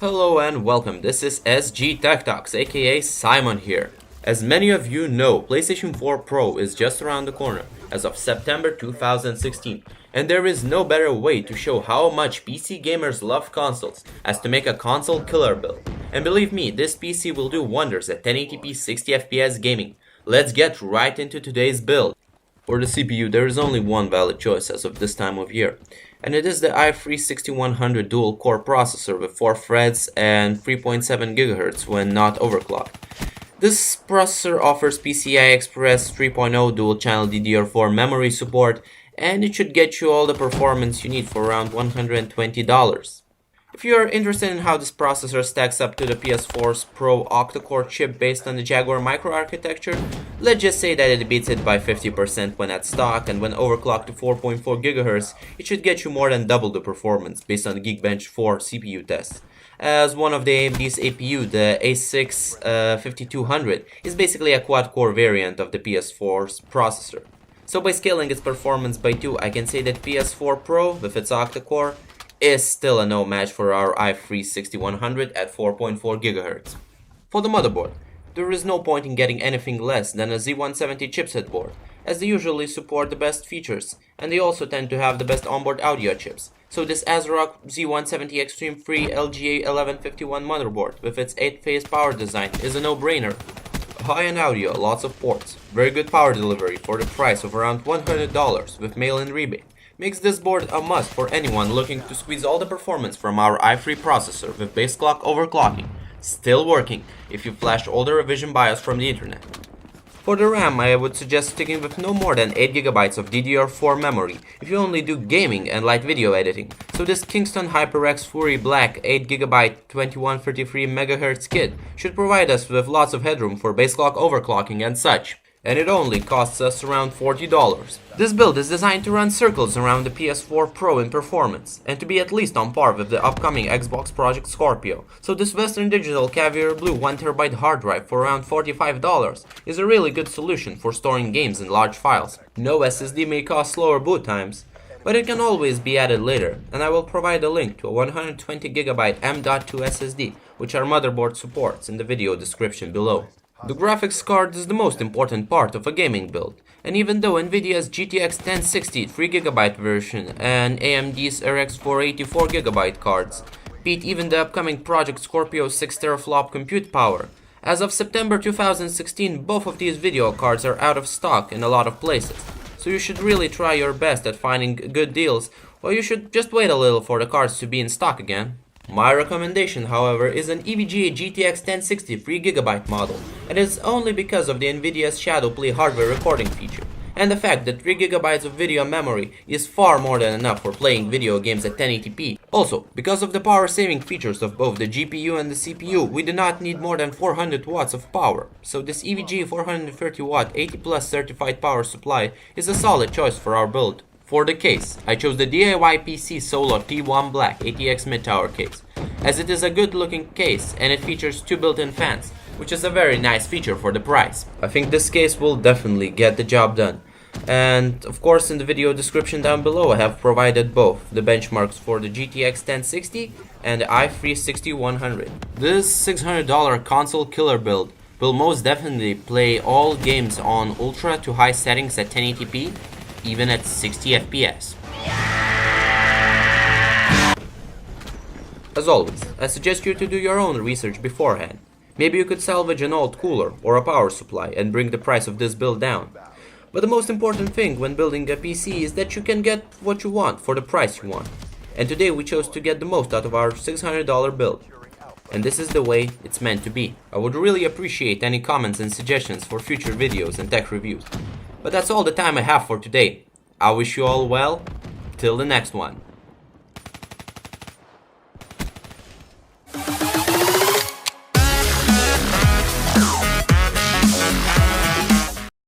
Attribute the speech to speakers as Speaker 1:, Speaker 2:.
Speaker 1: Hello and welcome, this is S.G.T.T, aka Simon here. As many of you know, PlayStation 4 Pro is just around the corner as of September 2016, and there is no better way to show how much PC gamers love consoles as to make a console killer build. And believe me, this PC will do wonders at 1080p 60fps gaming. Let's get right into today's build. For the CPU, there is only one valid choice as of this time of year, and it is the i3 6100 dual-core processor with 4 threads and 3.7 GHz when not overclocked. This processor offers PCI Express 3.0 dual-channel DDR4 memory support, and it should get you all the performance you need for around $120. If you are interested in how this processor stacks up to the PS4's Pro octa-core chip based on the Jaguar microarchitecture, let's just say that it beats it by 50% when at stock, and when overclocked to 4.4 GHz, it should get you more than double the performance based on the Geekbench 4 CPU tests. As one of the AMD's APU, the A6 5200 is basically a quad-core variant of the PS4's processor. So by scaling its performance by 2, I can say that PS4 Pro, with its octa-core, is still a no match for our i3 6100 at 4.4 GHz. For the motherboard, there is no point in getting anything less than a Z170 chipset board, as they usually support the best features, and they also tend to have the best onboard audio chips. So this ASRock Z170 Extreme 3 LGA 1151 motherboard with its 8-phase power design is a no-brainer. High-end audio, lots of ports, very good power delivery for the price of around $100 with mail-in rebate, makes this board a must for anyone looking to squeeze all the performance from our i3 processor with base clock overclocking, still working if you flashed older revision BIOS from the internet. For the RAM, I would suggest sticking with no more than 8GB of DDR4 memory if you only do gaming and light video editing, so this Kingston HyperX Fury Black 8GB 2133MHz kit should provide us with lots of headroom for base clock overclocking and such. And it only costs us around $40. This build is designed to run circles around the PS4 Pro in performance, and to be at least on par with the upcoming Xbox Project Scorpio. So this Western Digital Caviar Blue 1TB hard drive for around $45 is a really good solution for storing games in large files. No SSD may cause slower boot times, but it can always be added later, and I will provide a link to a 120GB M.2 SSD, which our motherboard supports, in the video description below. The graphics card is the most important part of a gaming build, and even though Nvidia's GTX 1060 3GB version and AMD's RX 484 GB cards beat even the upcoming Project Scorpio 6 teraflop compute power, as of September 2016 both of these video cards are out of stock in a lot of places, so you should really try your best at finding good deals, or you should just wait a little for the cards to be in stock again. My recommendation, however, is an EVGA GTX 1060 3GB model, and it's only because of the Nvidia's Shadowplay hardware recording feature, and the fact that 3GB of video memory is far more than enough for playing video games at 1080p. Also, because of the power saving features of both the GPU and the CPU, we do not need more than 400 watts of power, so this EVGA 430 watt 80+ certified power supply is a solid choice for our build. For the case, I chose the DIY PC Solo T1 Black ATX mid-tower case, as it is a good looking case and it features 2 built-in fans, which is a very nice feature for the price. I think this case will definitely get the job done. And of course in the video description down below I have provided both the benchmarks for the GTX 1060 and the i3 6100. This $600 console killer build will most definitely play all games on ultra to high settings at 1080p, even at 60 FPS. As always, I suggest you to do your own research beforehand. Maybe you could salvage an old cooler or a power supply and bring the price of this build down. But the most important thing when building a PC is that you can get what you want for the price you want. And today we chose to get the most out of our $600 build. And this is the way it's meant to be. I would really appreciate any comments and suggestions for future videos and tech reviews. But that's all the time I have for today. I wish you all well, till the next one.